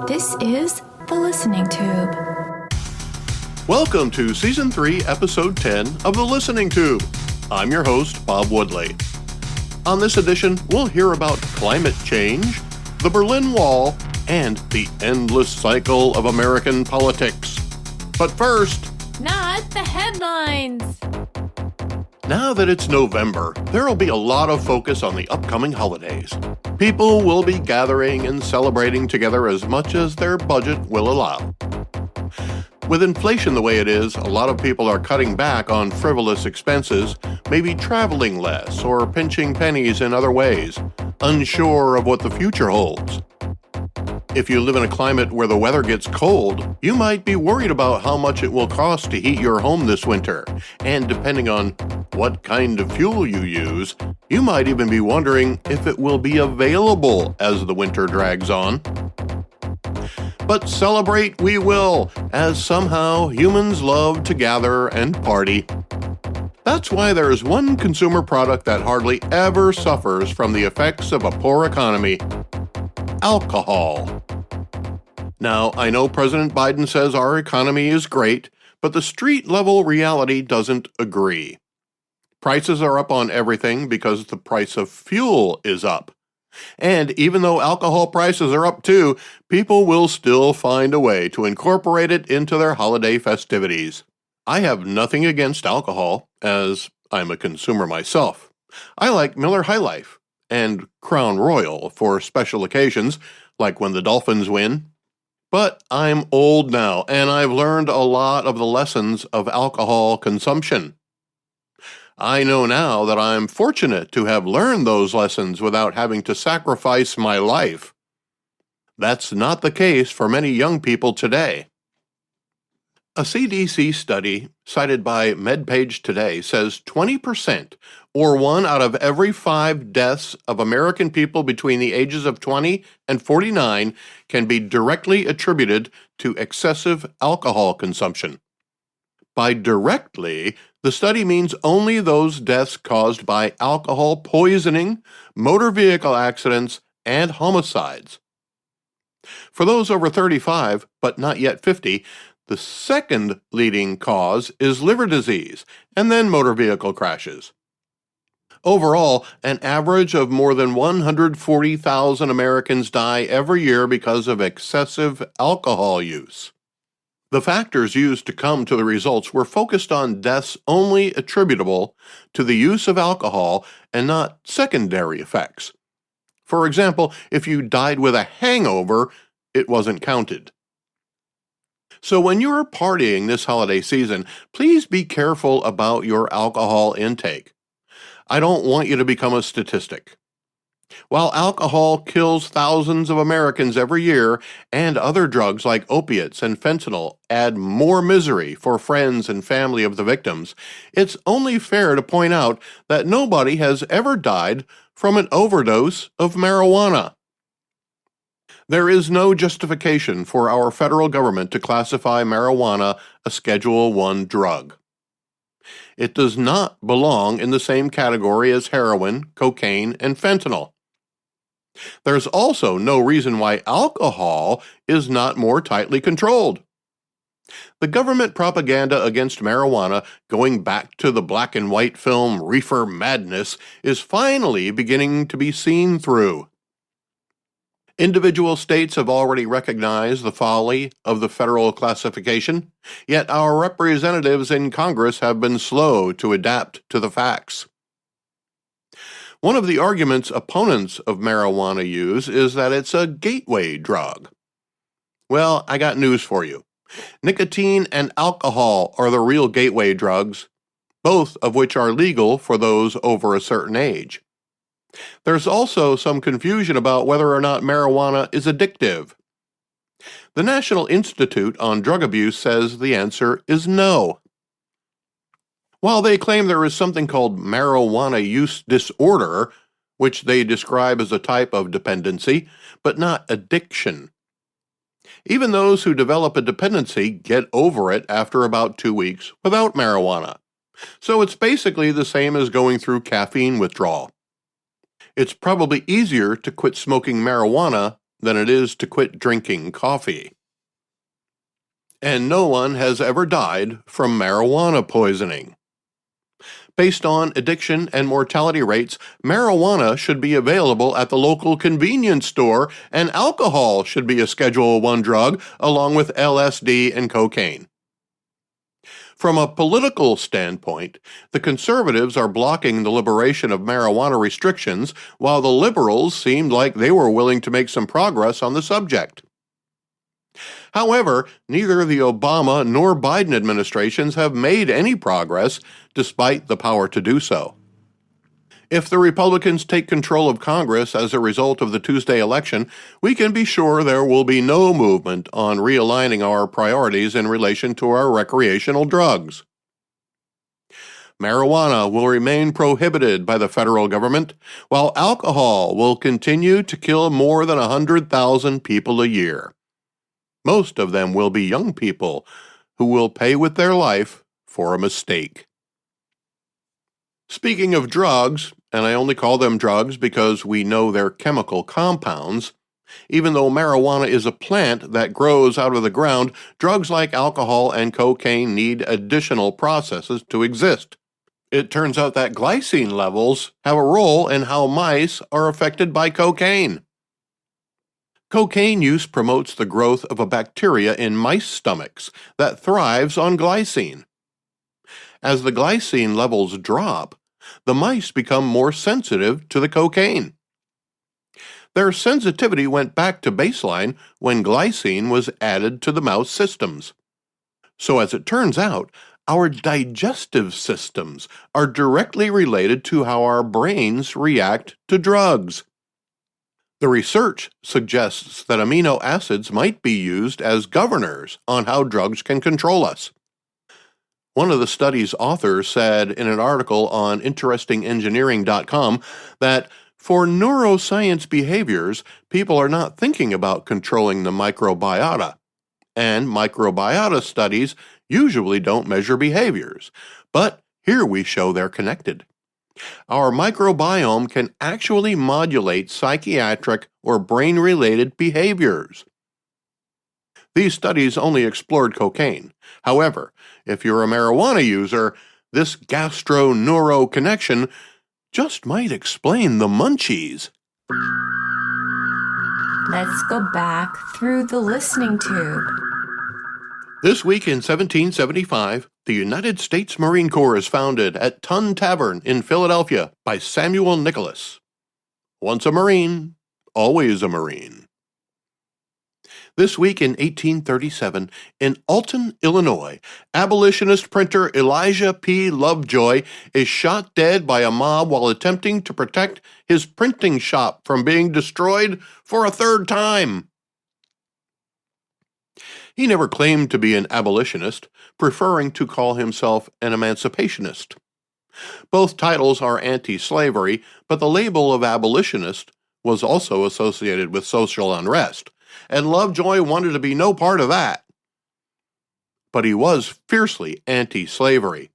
This is The Listening Tube. Welcome to Season 3, Episode 10 of The Listening Tube. I'm your host, Bob Woodley. On this edition, we'll hear about climate change, the Berlin Wall, and the endless cycle of American politics. But first, Not the headlines! now that it's November, there'll be a lot of focus on the upcoming holidays. People will be gathering and celebrating together as much as their budget will allow. With inflation the way it is, a lot of people are cutting back on frivolous expenses, maybe traveling less or pinching pennies in other ways, unsure of what the future holds. If you live in a climate where the weather gets cold, you might be worried about how much it will cost to heat your home this winter, and depending on what kind of fuel you use, you might even be wondering if it will be available as the winter drags on. But celebrate we will, as somehow humans love to gather and party. That's why there is one consumer product that hardly ever suffers from the effects of a poor economy: alcohol. Now, I know President Biden says our economy is great, but the street-level reality doesn't agree. Prices are up on everything because the price of fuel is up. And even though alcohol prices are up too, people will still find a way to incorporate it into their holiday festivities. I have nothing against alcohol, as I'm a consumer myself. I like Miller High Life and Crown Royal for special occasions, like when the Dolphins win. But I'm old now, and I've learned a lot of the lessons of alcohol consumption. I know now that I'm fortunate to have learned those lessons without having to sacrifice my life. That's not the case for many young people today. A CDC study cited by MedPage Today says 20%, or 1 out of every 5 deaths of American people between the ages of 20 and 49 can be directly attributed to excessive alcohol consumption. By directly, the study means only those deaths caused by alcohol poisoning, motor vehicle accidents, and homicides. For those over 35, but not yet 50, the second leading cause is liver disease, and then motor vehicle crashes. Overall, an average of more than 140,000 Americans die every year because of excessive alcohol use. The factors used to come to the results were focused on deaths only attributable to the use of alcohol and not secondary effects. For example, if you died with a hangover, it wasn't counted. So when you're partying this holiday season, please be careful about your alcohol intake. I don't want you to become a statistic. While alcohol kills thousands of Americans every year, and other drugs like opiates and fentanyl add more misery for friends and family of the victims, it's only fair to point out that nobody has ever died from an overdose of marijuana. There is no justification for our federal government to classify marijuana a Schedule I drug. It does not belong in the same category as heroin, cocaine, and fentanyl. There's also no reason why alcohol is not more tightly controlled. The government propaganda against marijuana, going back to the black and white film Reefer Madness, is finally beginning to be seen through. Individual states have already recognized the folly of the federal classification, yet our representatives in Congress have been slow to adapt to the facts. One of the arguments opponents of marijuana use is that it's a gateway drug. Well, I got news for you. Nicotine and alcohol are the real gateway drugs, both of which are legal for those over a certain age. There's also some confusion about whether or not marijuana is addictive. The National Institute on Drug Abuse says the answer is no. While they claim there is something called marijuana use disorder, which they describe as a type of dependency, but not addiction. Even those who develop a dependency get over it after about 2 weeks without marijuana. So it's basically the same as going through caffeine withdrawal. It's probably easier to quit smoking marijuana than it is to quit drinking coffee. And no one has ever died from marijuana poisoning. Based on addiction and mortality rates, marijuana should be available at the local convenience store, and alcohol should be a Schedule I drug along with LSD and cocaine. From a political standpoint, the conservatives are blocking the liberation of marijuana restrictions, while the liberals seemed like they were willing to make some progress on the subject. However, neither the Obama nor Biden administrations have made any progress, despite the power to do so. If the Republicans take control of Congress as a result of the Tuesday election, we can be sure there will be no movement on realigning our priorities in relation to our recreational drugs. Marijuana will remain prohibited by the federal government, while alcohol will continue to kill more than 100,000 people a year. Most of them will be young people who will pay with their life for a mistake. Speaking of drugs, and I only call them drugs because we know their chemical compounds, even though marijuana is a plant that grows out of the ground, drugs like alcohol and cocaine need additional processes to exist. It turns out that glycine levels have a role in how mice are affected by cocaine. Cocaine use promotes the growth of a bacteria in mice stomachs that thrives on glycine. As the glycine levels drop, the mice become more sensitive to the cocaine. Their sensitivity went back to baseline when glycine was added to the mouse systems. So as it turns out, our digestive systems are directly related to how our brains react to drugs. The research suggests that amino acids might be used as governors on how drugs can control us. One of the study's authors said in an article on InterestingEngineering.com that for neuroscience behaviors, people are not thinking about controlling the microbiota, and microbiota studies usually don't measure behaviors, but here we show they're connected. Our microbiome can actually modulate psychiatric or brain-related behaviors. These studies only explored cocaine. However, if you're a marijuana user, this gastro-neuro connection just might explain the munchies. Let's go back through the listening tube. This week in 1775, the United States Marine Corps is founded at Tun Tavern in Philadelphia by Samuel Nicholas. Once a Marine, always a Marine. This week in 1837, in Alton, Illinois, abolitionist printer Elijah P. Lovejoy is shot dead by a mob while attempting to protect his printing shop from being destroyed for a third time. He never claimed to be an abolitionist, preferring to call himself an emancipationist. Both titles are anti-slavery, but the label of abolitionist was also associated with social unrest, and Lovejoy wanted to be no part of that. But he was fiercely anti-slavery.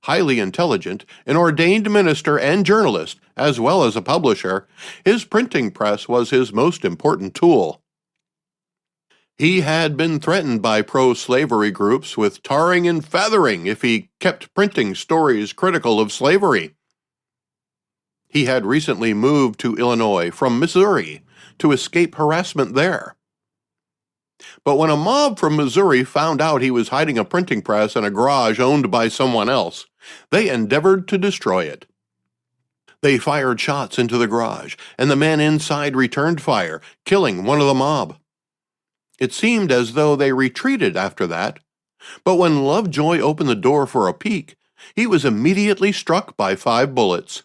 Highly intelligent, an ordained minister and journalist, as well as a publisher, his printing press was his most important tool. He had been threatened by pro-slavery groups with tarring and feathering if he kept printing stories critical of slavery. He had recently moved to Illinois from Missouri to escape harassment there. But when a mob from Missouri found out he was hiding a printing press in a garage owned by someone else, they endeavored to destroy it. They fired shots into the garage, and the men inside returned fire, killing one of the mob. It seemed as though they retreated after that, but when Lovejoy opened the door for a peek, he was immediately struck by 5 bullets.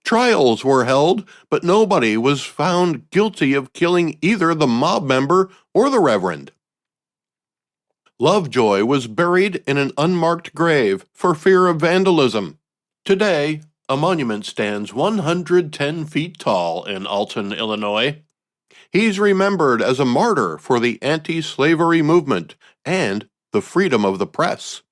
Trials were held, but nobody was found guilty of killing either the mob member or the reverend. Lovejoy was buried in an unmarked grave for fear of vandalism. Today, a monument stands 110 feet tall in Alton, Illinois. He's remembered as a martyr for the anti-slavery movement and the freedom of the press.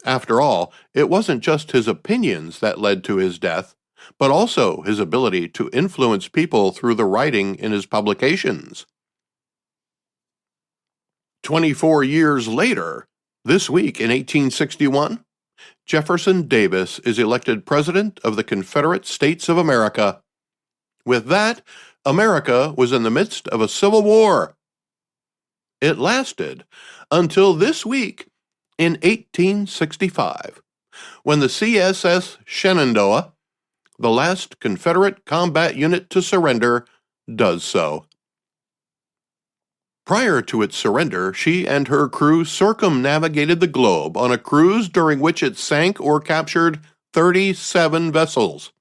After all, it wasn't just his opinions that led to his death, but also his ability to influence people through the writing in his publications. 24 years later, this week in 1861, Jefferson Davis is elected President of the Confederate States of America. With that, America was in the midst of a civil war. It lasted until this week in 1865, when the CSS Shenandoah, the last Confederate combat unit to surrender, does so. Prior to its surrender, she and her crew circumnavigated the globe on a cruise during which it sank or captured 37 vessels.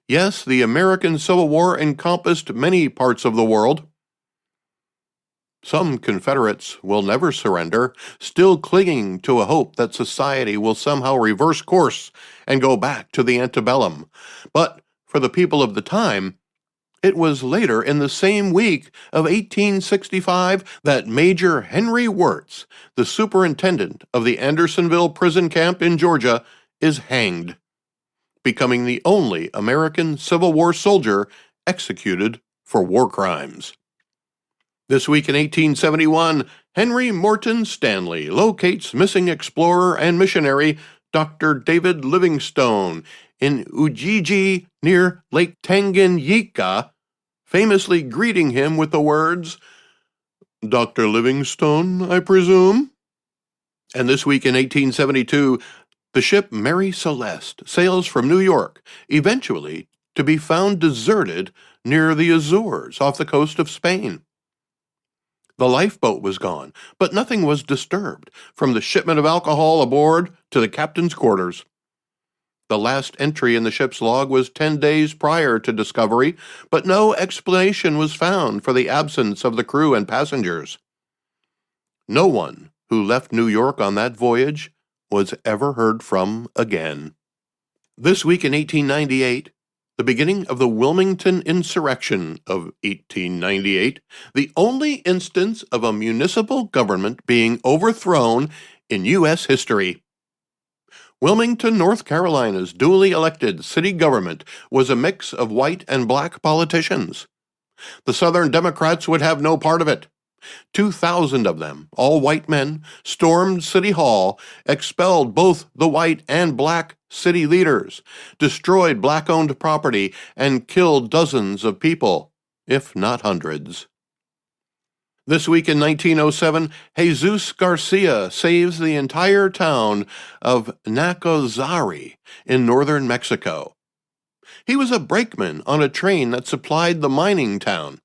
Yes, the American Civil War encompassed many parts of the world. Some Confederates will never surrender, still clinging to a hope that society will somehow reverse course and go back to the antebellum. But for the people of the time, it was later in the same week of 1865 that Major Henry Wirz, the superintendent of the Andersonville prison camp in Georgia, is hanged, becoming the only American Civil War soldier executed for war crimes. This week in 1871, Henry Morton Stanley locates missing explorer and missionary Dr. David Livingstone in Ujiji near Lake Tanganyika, famously greeting him with the words, "Dr. Livingstone, I presume?" And this week in 1872, the ship Mary Celeste sails from New York, eventually to be found deserted near the Azores off the coast of Spain. The lifeboat was gone, but nothing was disturbed, from the shipment of alcohol aboard to the captain's quarters. The last entry in the ship's log was 10 days prior to discovery, but no explanation was found for the absence of the crew and passengers. No one who left New York on that voyage was ever heard from again. This week in 1898, the beginning of the Wilmington Insurrection of 1898, the only instance of a municipal government being overthrown in U.S. history. Wilmington, North Carolina's duly elected city government was a mix of white and black politicians. The Southern Democrats would have no part of it. 2,000 of them, all white men, stormed City Hall, expelled both the white and black city leaders, destroyed black-owned property, and killed dozens of people, if not hundreds. This week in 1907, Jesus Garcia saves the entire town of Nacozari in northern Mexico. He was a brakeman on a train that supplied the mining town.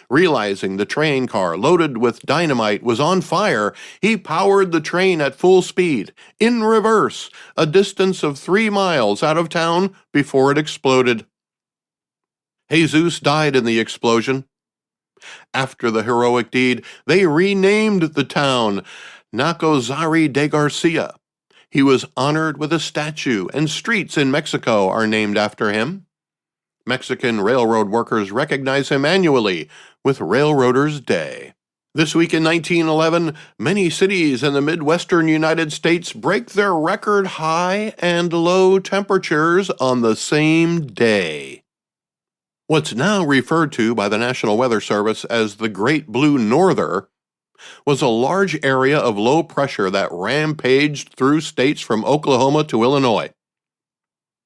Realizing the train car loaded with dynamite was on fire, he powered the train at full speed, in reverse, a distance of 3 miles out of town before it exploded. Jesus died in the explosion. After the heroic deed, they renamed the town Nacozari de Garcia. He was honored with a statue, and streets in Mexico are named after him. Mexican railroad workers recognize him annually with Railroaders' Day. This week in 1911, many cities in the Midwestern United States break their record high and low temperatures on the same day. What's now referred to by the National Weather Service as the Great Blue Norther was a large area of low pressure that rampaged through states from Oklahoma to Illinois.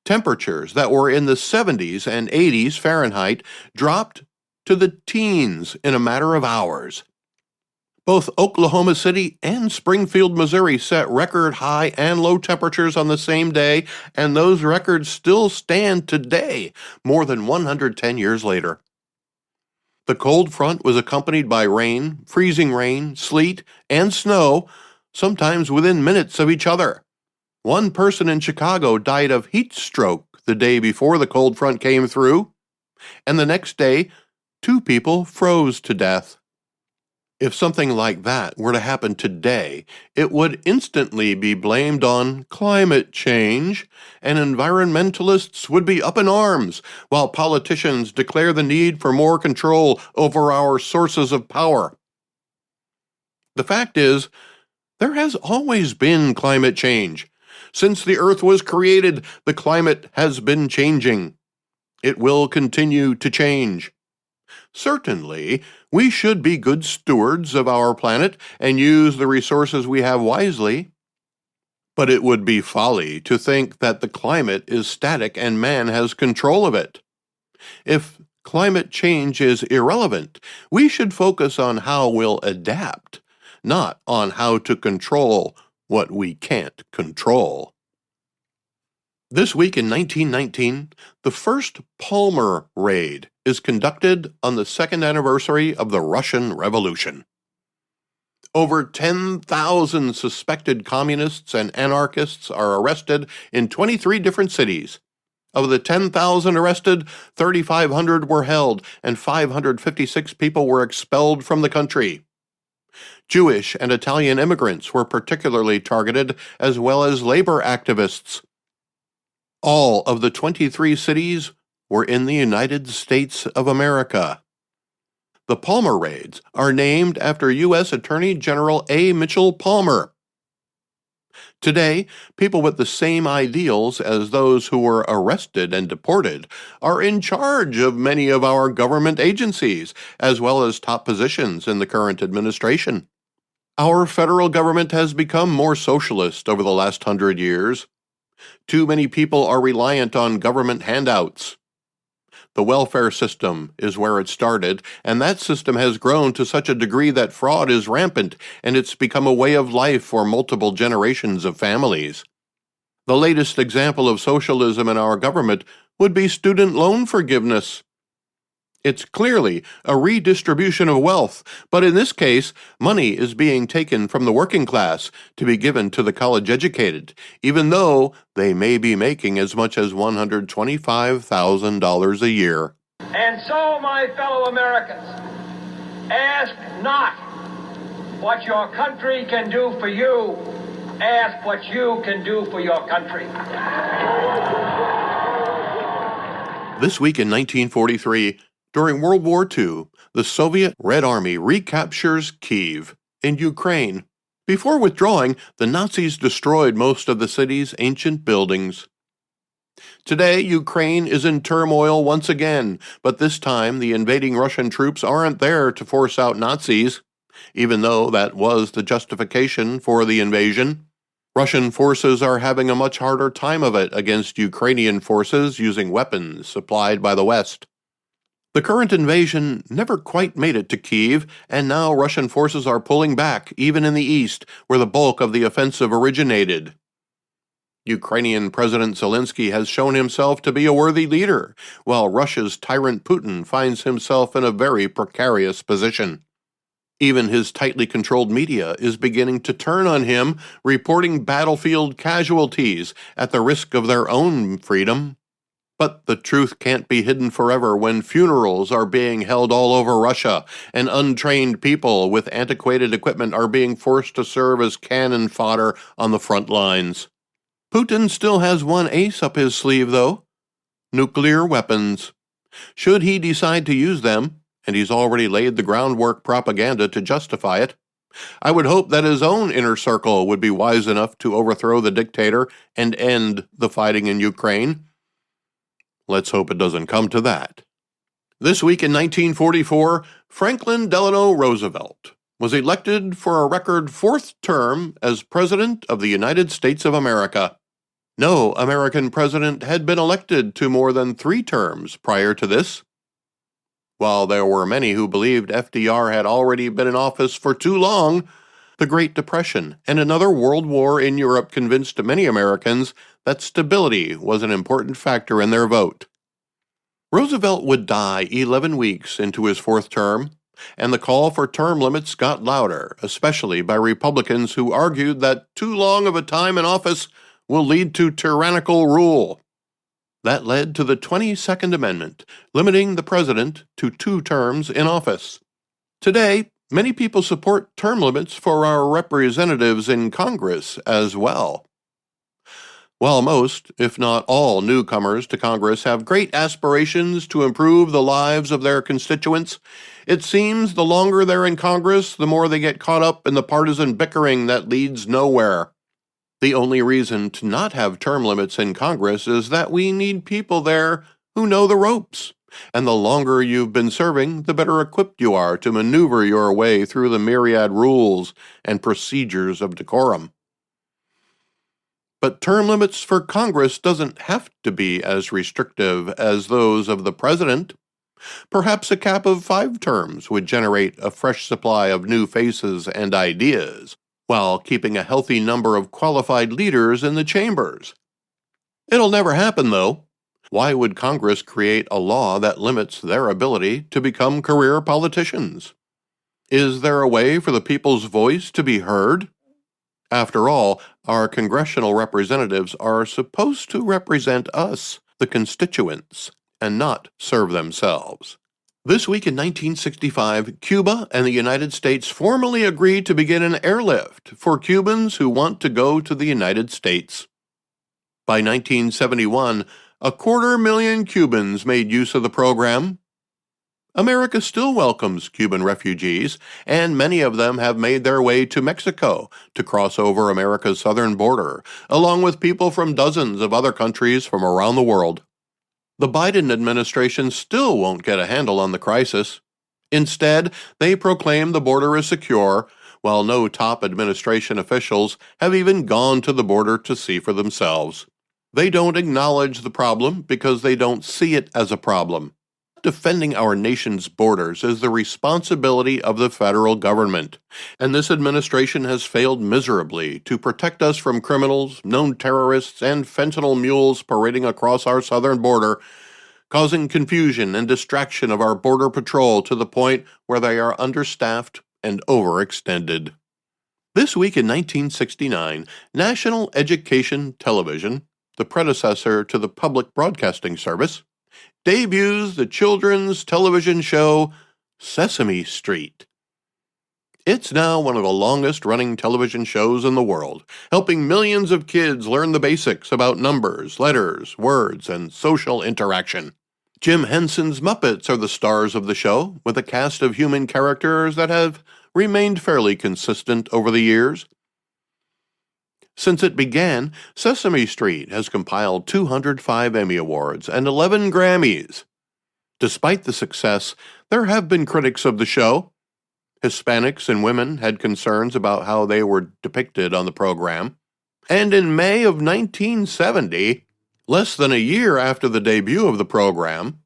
Temperatures that were in the 70s and 80s Fahrenheit dropped to the teens in a matter of hours. Both Oklahoma City and Springfield, Missouri set record high and low temperatures on the same day, and those records still stand today, more than 110 years later. The cold front was accompanied by rain, freezing rain, sleet, and snow, sometimes within minutes of each other. One person in Chicago died of heat stroke the day before the cold front came through, and the next day, 2 people froze to death. If something like that were to happen today, it would instantly be blamed on climate change, and environmentalists would be up in arms, while politicians declare the need for more control over our sources of power. The fact is, there has always been climate change. Since the Earth was created, the climate has been changing. It will continue to change. Certainly, we should be good stewards of our planet and use the resources we have wisely. But it would be folly to think that the climate is static and man has control of it. If climate change is irrelevant, we should focus on how we'll adapt, not on how to control what we can't control. This week in 1919, the first Palmer raid is conducted on the second anniversary of the Russian Revolution. Over 10,000 suspected communists and anarchists are arrested in 23 different cities. Of the 10,000 arrested, 3,500 were held and 556 people were expelled from the country. Jewish and Italian immigrants were particularly targeted, as well as labor activists. All of the 23 cities were in the United States of America. The Palmer raids are named after U.S. Attorney General A. Mitchell Palmer. Today, people with the same ideals as those who were arrested and deported are in charge of many of our government agencies, as well as top positions in the current administration. Our federal government has become more socialist over the last 100 years. Too many people are reliant on government handouts. The welfare system is where it started, and that system has grown to such a degree that fraud is rampant, and it's become a way of life for multiple generations of families. The latest example of socialism in our government would be student loan forgiveness. It's clearly a redistribution of wealth, but in this case, money is being taken from the working class to be given to the college-educated, even though they may be making as much as $125,000 a year. And so, my fellow Americans, ask not what your country can do for you, ask what you can do for your country. This week in 1943, during World War II, the Soviet Red Army recaptures Kyiv in Ukraine. Before withdrawing, the Nazis destroyed most of the city's ancient buildings. Today, Ukraine is in turmoil once again, but this time the invading Russian troops aren't there to force out Nazis, even though that was the justification for the invasion. Russian forces are having a much harder time of it against Ukrainian forces using weapons supplied by the West. The current invasion never quite made it to Kyiv, and now Russian forces are pulling back, even in the east, where the bulk of the offensive originated. Ukrainian President Zelensky has shown himself to be a worthy leader, while Russia's tyrant Putin finds himself in a very precarious position. Even his tightly controlled media is beginning to turn on him, reporting battlefield casualties at the risk of their own freedom. But the truth can't be hidden forever when funerals are being held all over Russia and untrained people with antiquated equipment are being forced to serve as cannon fodder on the front lines. Putin still has one ace up his sleeve, though: nuclear weapons. Should he decide to use them, and he's already laid the groundwork propaganda to justify it, I would hope that his own inner circle would be wise enough to overthrow the dictator and end the fighting in Ukraine. Let's hope it doesn't come to that. This week in 1944, Franklin Delano Roosevelt was elected for a record fourth term as President of the United States of America. No American president had been elected to more than 3 terms prior to this. While there were many who believed FDR had already been in office for too long, the Great Depression and another world war in Europe convinced many Americans that stability was an important factor in their vote. Roosevelt would die 11 weeks into his fourth term, and the call for term limits got louder, especially by Republicans who argued that too long of a time in office will lead to tyrannical rule. That led to the 22nd Amendment, limiting the president to 2 terms in office. Today, many people support term limits for our representatives in Congress as well. While most, if not all, newcomers to Congress have great aspirations to improve the lives of their constituents, it seems the longer they're in Congress, the more they get caught up in the partisan bickering that leads nowhere. The only reason to not have term limits in Congress is that we need people there who know the ropes. And the longer you've been serving, the better equipped you are to maneuver your way through the myriad rules and procedures of decorum. But term limits for Congress doesn't have to be as restrictive as those of the president. Perhaps a cap of 5 terms would generate a fresh supply of new faces and ideas, while keeping a healthy number of qualified leaders in the chambers. It'll never happen, though. Why would Congress create a law that limits their ability to become career politicians? Is there a way for the people's voice to be heard? After all, our congressional representatives are supposed to represent us, the constituents, and not serve themselves. This week in 1965, Cuba and the United States formally agreed to begin an airlift for Cubans who want to go to the United States. By 1971, 250,000 Cubans made use of the program. America still welcomes Cuban refugees, and many of them have made their way to Mexico to cross over America's southern border, along with people from dozens of other countries from around the world. The Biden administration still won't get a handle on the crisis. Instead, they proclaim the border is secure, while no top administration officials have even gone to the border to see for themselves. They don't acknowledge the problem because they don't see it as a problem. Defending our nation's borders is the responsibility of the federal government, and this administration has failed miserably to protect us from criminals, known terrorists, and fentanyl mules parading across our southern border, causing confusion and distraction of our border patrol to the point where they are understaffed and overextended. This week in 1969, National Education Television, the predecessor to the Public Broadcasting Service, debuts the children's television show Sesame Street. It's now one of the longest-running television shows in the world, helping millions of kids learn the basics about numbers, letters, words, and social interaction. Jim Henson's Muppets are the stars of the show, with a cast of human characters that have remained fairly consistent over the years. Since it began, Sesame Street has compiled 205 Emmy Awards and 11 Grammys. Despite the success, there have been critics of the show. Hispanics and women had concerns about how they were depicted on the program. And in May of 1970, less than a year after the debut of the program,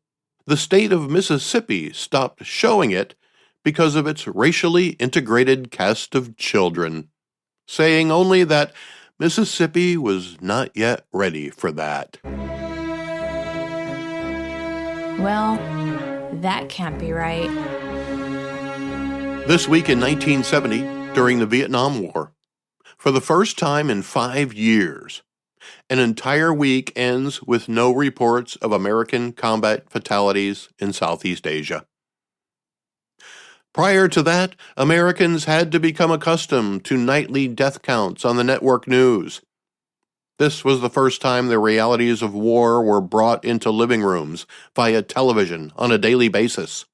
the state of Mississippi stopped showing it because of its racially integrated cast of children, saying only that Mississippi was not yet ready for that. Well, that can't be right. This week in 1970, during the Vietnam War, for the first time in 5 years, an entire week ends with no reports of American combat fatalities in Southeast Asia. Prior to that, Americans had to become accustomed to nightly death counts on the network news. This was the first time the realities of war were brought into living rooms via television on a daily basis.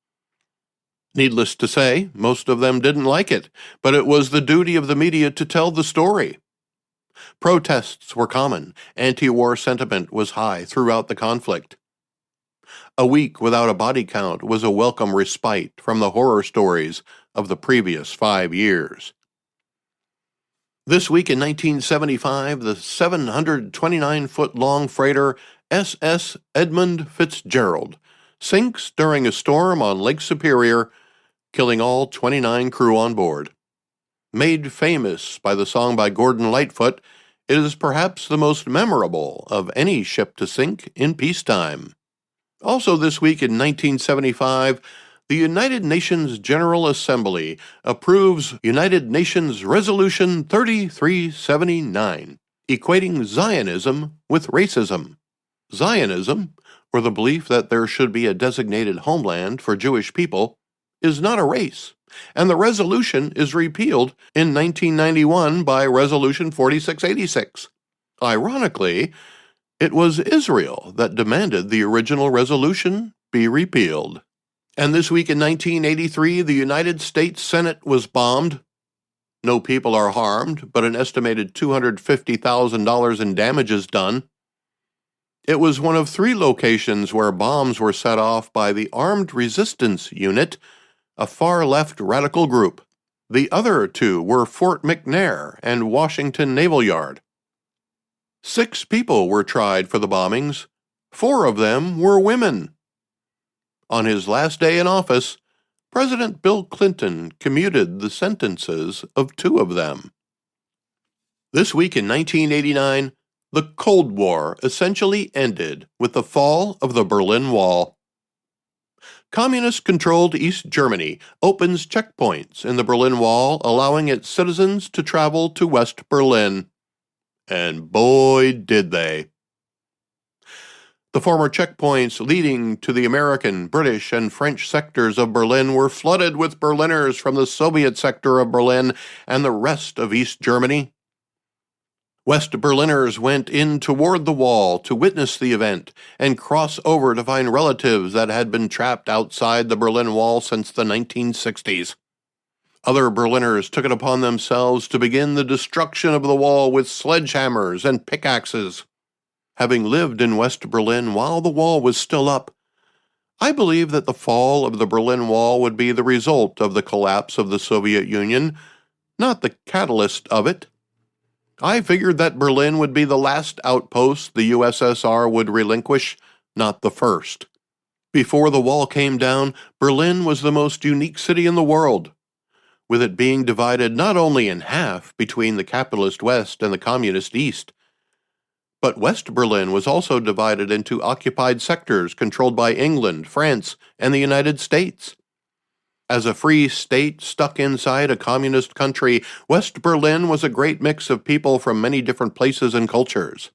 Needless to say, most of them didn't like it, but it was the duty of the media to tell the story. Protests were common. Anti-war sentiment was high throughout the conflict. A week without a body count was a welcome respite from the horror stories of the previous 5 years. This week in 1975, the 729-foot-long freighter SS Edmund Fitzgerald sinks during a storm on Lake Superior, killing all 29 crew on board. Made famous by the song by Gordon Lightfoot, it is perhaps the most memorable of any ship to sink in peacetime. Also this week in 1975, the United Nations General Assembly approves United Nations Resolution 3379, equating Zionism with racism. Zionism, or the belief that there should be a designated homeland for Jewish people, is not a race, and the resolution is repealed in 1991 by Resolution 4686. Ironically, it was Israel that demanded the original resolution be repealed. And this week in 1983, the United States Senate was bombed. No people are harmed, but an estimated $250,000 in damages done. It was one of 3 locations where bombs were set off by the Armed Resistance Unit, a far-left radical group. The other 2 were Fort McNair and Washington Naval Yard. 6 people were tried for the bombings. 4 of them were women. On his last day in office, President Bill Clinton commuted the sentences of 2 of them. This week in 1989, the Cold War essentially ended with the fall of the Berlin Wall. Communist-controlled East Germany opens checkpoints in the Berlin Wall, allowing its citizens to travel to West Berlin. And boy, did they. The former checkpoints leading to the American, British, and French sectors of Berlin were flooded with Berliners from the Soviet sector of Berlin and the rest of East Germany. West Berliners went in toward the wall to witness the event and cross over to find relatives that had been trapped outside the Berlin Wall since the 1960s. Other Berliners took it upon themselves to begin the destruction of the wall with sledgehammers and pickaxes. Having lived in West Berlin while the wall was still up, I believe that the fall of the Berlin Wall would be the result of the collapse of the Soviet Union, not the catalyst of it. I figured that Berlin would be the last outpost the USSR would relinquish, not the first. Before the wall came down, Berlin was the most unique city in the world, with it being divided not only in half between the capitalist West and the communist East, but West Berlin was also divided into occupied sectors controlled by England, France, and the United States. As a free state stuck inside a communist country, West Berlin was a great mix of people from many different places and cultures.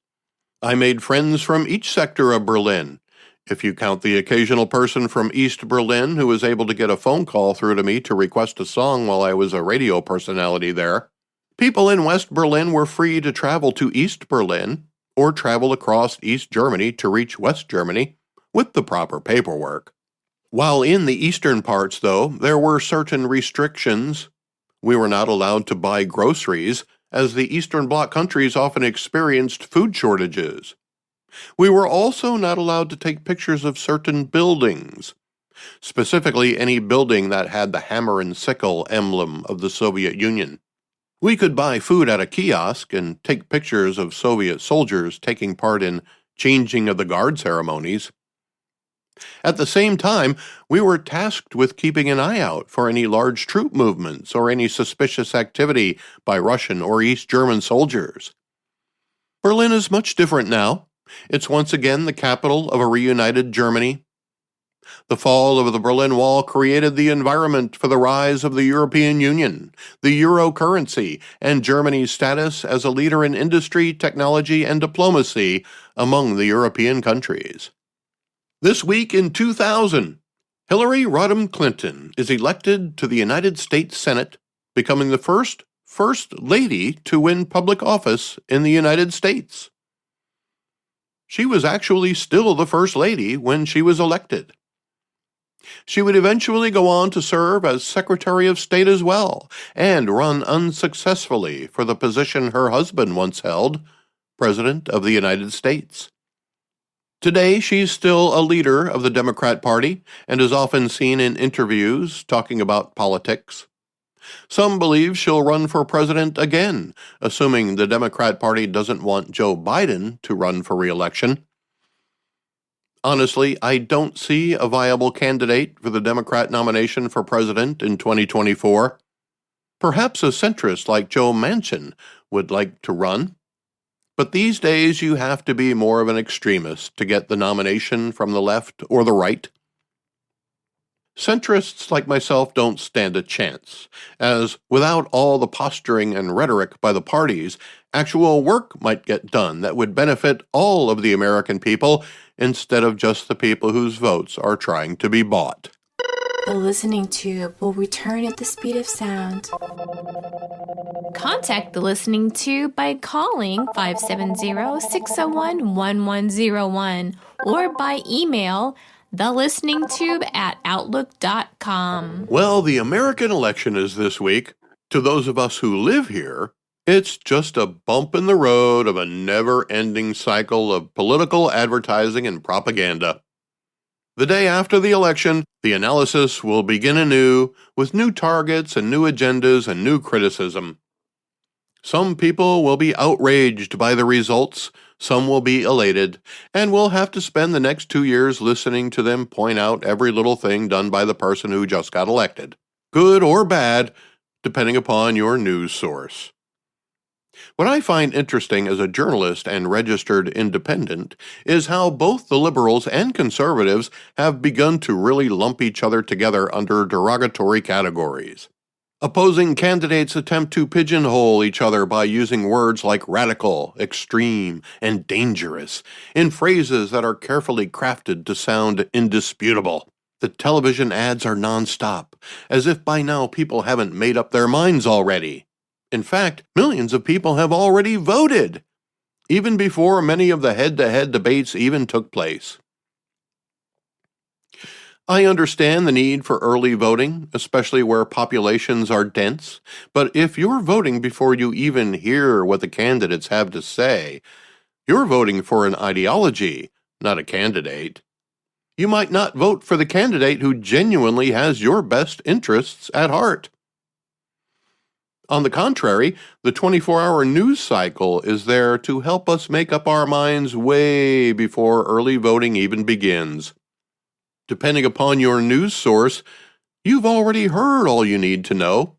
I made friends from each sector of Berlin, if you count the occasional person from East Berlin who was able to get a phone call through to me to request a song while I was a radio personality there. People in West Berlin were free to travel to East Berlin or travel across East Germany to reach West Germany with the proper paperwork. While in the eastern parts, though, there were certain restrictions. We were not allowed to buy groceries, as the Eastern Bloc countries often experienced food shortages. We were also not allowed to take pictures of certain buildings, specifically any building that had the hammer and sickle emblem of the Soviet Union. We could buy food at a kiosk and take pictures of Soviet soldiers taking part in changing of the guard ceremonies. At the same time, we were tasked with keeping an eye out for any large troop movements or any suspicious activity by Russian or East German soldiers. Berlin is much different now. It's once again the capital of a reunited Germany. The fall of the Berlin Wall created the environment for the rise of the European Union, the euro currency, and Germany's status as a leader in industry, technology, and diplomacy among the European countries. This week in 2000, Hillary Rodham Clinton is elected to the United States Senate, becoming the first lady to win public office in the United States. She was actually still the first lady when she was elected. She would eventually go on to serve as Secretary of State as well, and run unsuccessfully for the position her husband once held, President of the United States. Today, she's still a leader of the Democrat Party and is often seen in interviews talking about politics. Some believe she'll run for president again, assuming the Democrat Party doesn't want Joe Biden to run for re-election. Honestly, I don't see a viable candidate for the Democrat nomination for president in 2024. Perhaps a centrist like Joe Manchin would like to run. But these days you have to be more of an extremist to get the nomination from the left or the right. Centrists like myself don't stand a chance, as without all the posturing and rhetoric by the parties, actual work might get done that would benefit all of the American people instead of just the people whose votes are trying to be bought. The listening tube will return at the speed of sound. Contact the listening tube by calling 570-601-1101 or by email thelisteningtube@outlook.com. Well, the American election is this week, To those of us who live here, it's just a bump in the road of a never-ending cycle of political advertising and propaganda. The day after the election, the analysis will begin anew with new targets and new agendas and new criticism. Some people will be outraged by the results, some will be elated, and we'll have to spend the next 2 years listening to them point out every little thing done by the person who just got elected, good or bad, depending upon your news source. What I find interesting as a journalist and registered independent is how both the liberals and conservatives have begun to really lump each other together under derogatory categories. Opposing candidates attempt to pigeonhole each other by using words like radical, extreme, and dangerous in phrases that are carefully crafted to sound indisputable. The television ads are nonstop, as if by now people haven't made up their minds already. In fact, millions of people have already voted, even before many of the head-to-head debates even took place. I understand the need for early voting, especially where populations are dense, but if you're voting before you even hear what the candidates have to say, you're voting for an ideology, not a candidate. You might not vote for the candidate who genuinely has your best interests at heart. On the contrary, the 24-hour news cycle is there to help us make up our minds way before early voting even begins. Depending upon your news source, you've already heard all you need to know.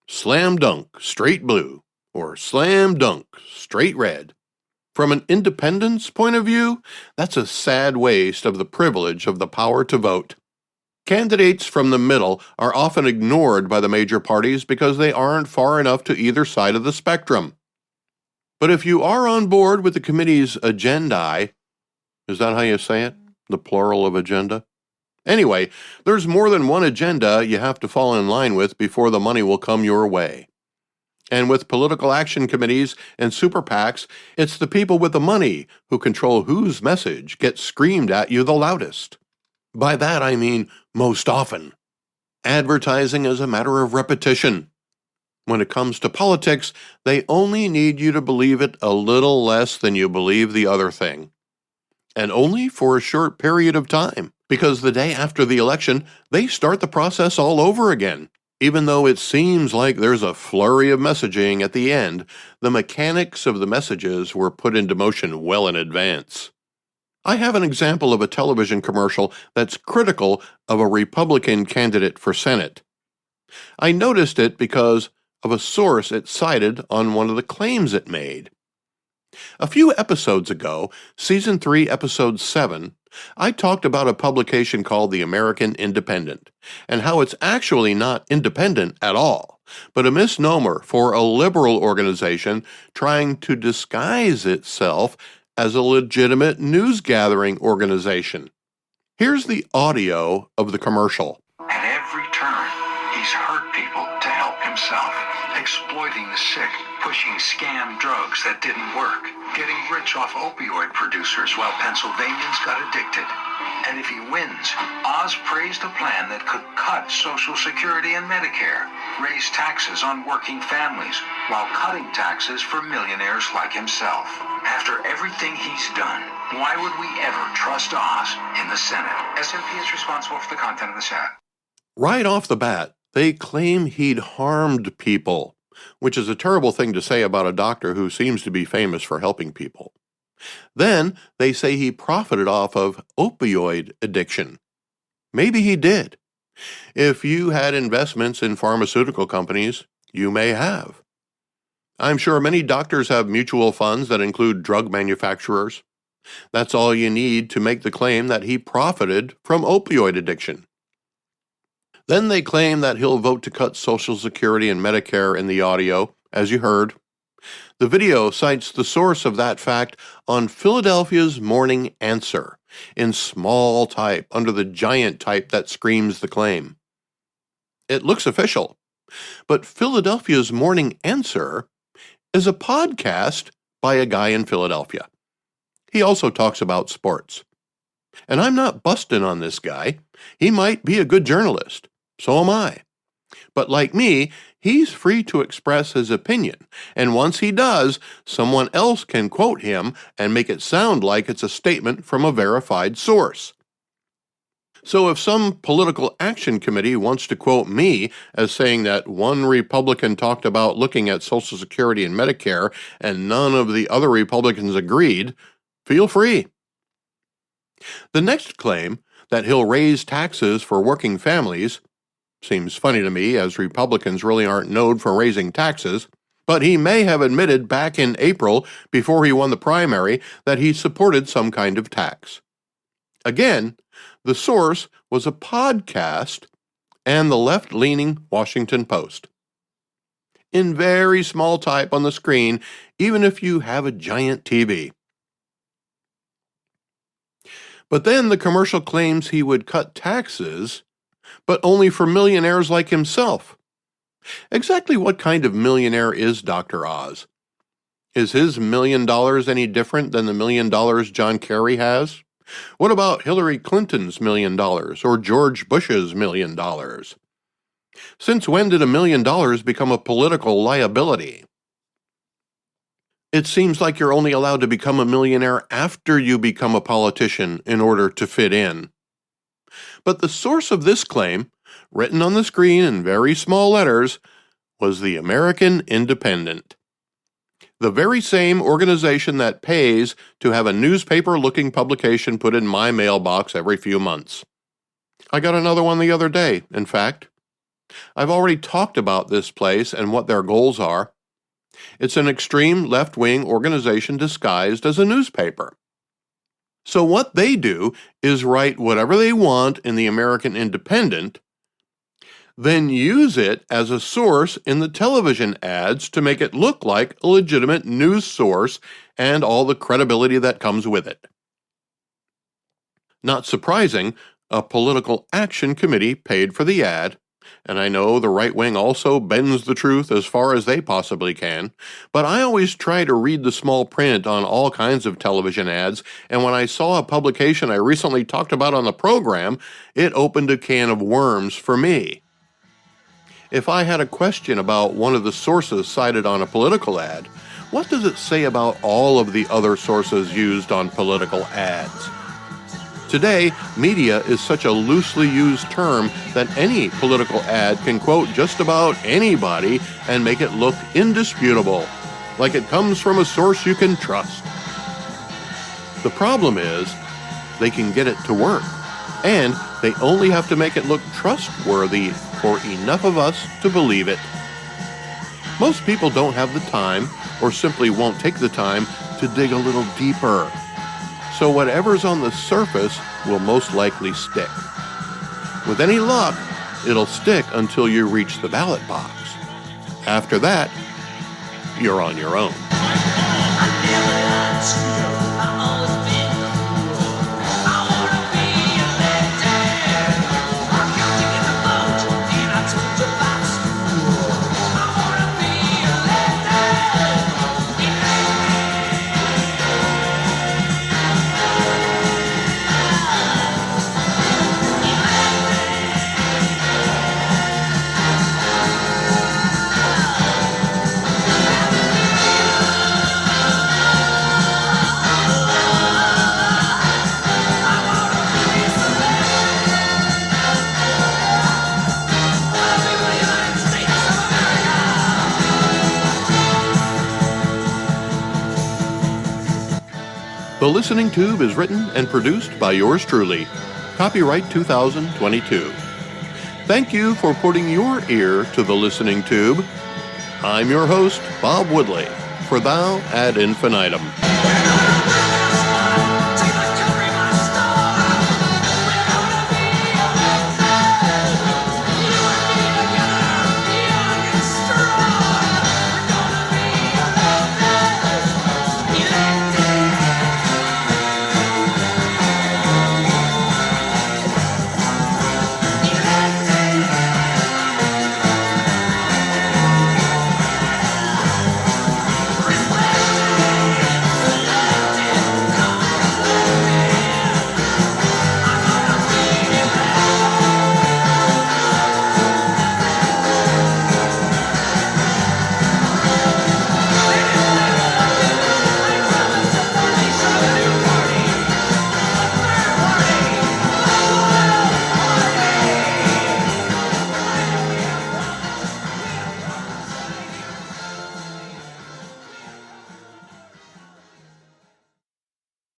Slam dunk, straight blue, or slam dunk, straight red. From an independent's point of view, that's a sad waste of the privilege of the power to vote. Candidates from the middle are often ignored by the major parties because they aren't far enough to either side of the spectrum. But if you are on board with the committee's agendae, is that how you say it? The plural of agenda? Anyway, there's more than one agenda you have to fall in line with before the money will come your way. And with political action committees and super PACs, it's the people with the money who control whose message gets screamed at you the loudest. By that I mean most often. Advertising is a matter of repetition. When it comes to politics, they only need you to believe it a little less than you believe the other thing. And only for a short period of time, because the day after the election, they start the process all over again. Even though it seems like there's a flurry of messaging at the end, the mechanics of the messages were put into motion well in advance. I have an example of a television commercial that's critical of a Republican candidate for Senate. I noticed it because of a source it cited on one of the claims it made. A few episodes ago, Season 3, Episode 7, I talked about a publication called The American Independent, and how it's actually not independent at all, but a misnomer for a liberal organization trying to disguise itself as a legitimate news-gathering organization. Here's the audio of the commercial. At every turn, he's hurt people to help himself, exploiting the sick, pushing scam drugs that didn't work, getting rich off opioid producers while Pennsylvanians got addicted. And if he wins, Oz praised a plan that could cut Social Security and Medicare, raise taxes on working families, while cutting taxes for millionaires like himself. After everything he's done, why would we ever trust Oz in the Senate? SMP is responsible for the content of the chat. Right off the bat, they claim he'd harmed people, which is a terrible thing to say about a doctor who seems to be famous for helping people. Then they say he profited off of opioid addiction. Maybe he did. If you had investments in pharmaceutical companies, you may have. I'm sure many doctors have mutual funds that include drug manufacturers. That's all you need to make the claim that he profited from opioid addiction. Then they claim that he'll vote to cut Social Security and Medicare in the audio, as you heard. The video cites the source of that fact on Philadelphia's Morning Answer, in small type under the giant type that screams the claim. It looks official, but Philadelphia's Morning Answer is a podcast by a guy in Philadelphia. He also talks about sports. And I'm not busting on this guy. He might be a good journalist. So am I. But like me, he's free to express his opinion, and once he does, someone else can quote him and make it sound like it's a statement from a verified source. So if some political action committee wants to quote me as saying that one Republican talked about looking at Social Security and Medicare and none of the other Republicans agreed, feel free. The next claim, that he'll raise taxes for working families, seems funny to me, as Republicans really aren't known for raising taxes, but he may have admitted back in April, before he won the primary, that he supported some kind of tax. Again, the source was a podcast and the left-leaning Washington Post. In very small type on the screen, even if you have a giant TV. But then the commercial claims he would cut taxes, but only for millionaires like himself. Exactly what kind of millionaire is Dr. Oz? Is his $1 million any different than the $1 million John Kerry has? What about Hillary Clinton's $1 million or George Bush's $1 million? Since when did $1 million become a political liability? It seems like you're only allowed to become a millionaire after you become a politician in order to fit in. But the source of this claim, written on the screen in very small letters, was the American Independent. The very same organization that pays to have a newspaper-looking publication put in my mailbox every few months. I got another one the other day, in fact. I've already talked about this place and what their goals are. It's an extreme left-wing organization disguised as a newspaper. So what they do is write whatever they want in the American Independent, then use it as a source in the television ads to make it look like a legitimate news source and all the credibility that comes with it. Not surprising, a political action committee paid for the ad, and I know the right wing also bends the truth as far as they possibly can, but I always try to read the small print on all kinds of television ads, and when I saw a publication I recently talked about on the program, it opened a can of worms for me. If I had a question about one of the sources cited on a political ad, what does it say about all of the other sources used on political ads? Today, media is such a loosely used term that any political ad can quote just about anybody and make it look indisputable, like it comes from a source you can trust. The problem is, they can get it to work, and they only have to make it look trustworthy for enough of us to believe it. Most people don't have the time, or simply won't take the time, to dig a little deeper. So whatever's on the surface will most likely stick. With any luck, it'll stick until you reach the ballot box. After that, you're on your own. The Listening Tube is written and produced by yours truly. Copyright 2022. Thank you for putting your ear to the Listening Tube. I'm your host, Bob Woodley, for Thou ad Infinitum.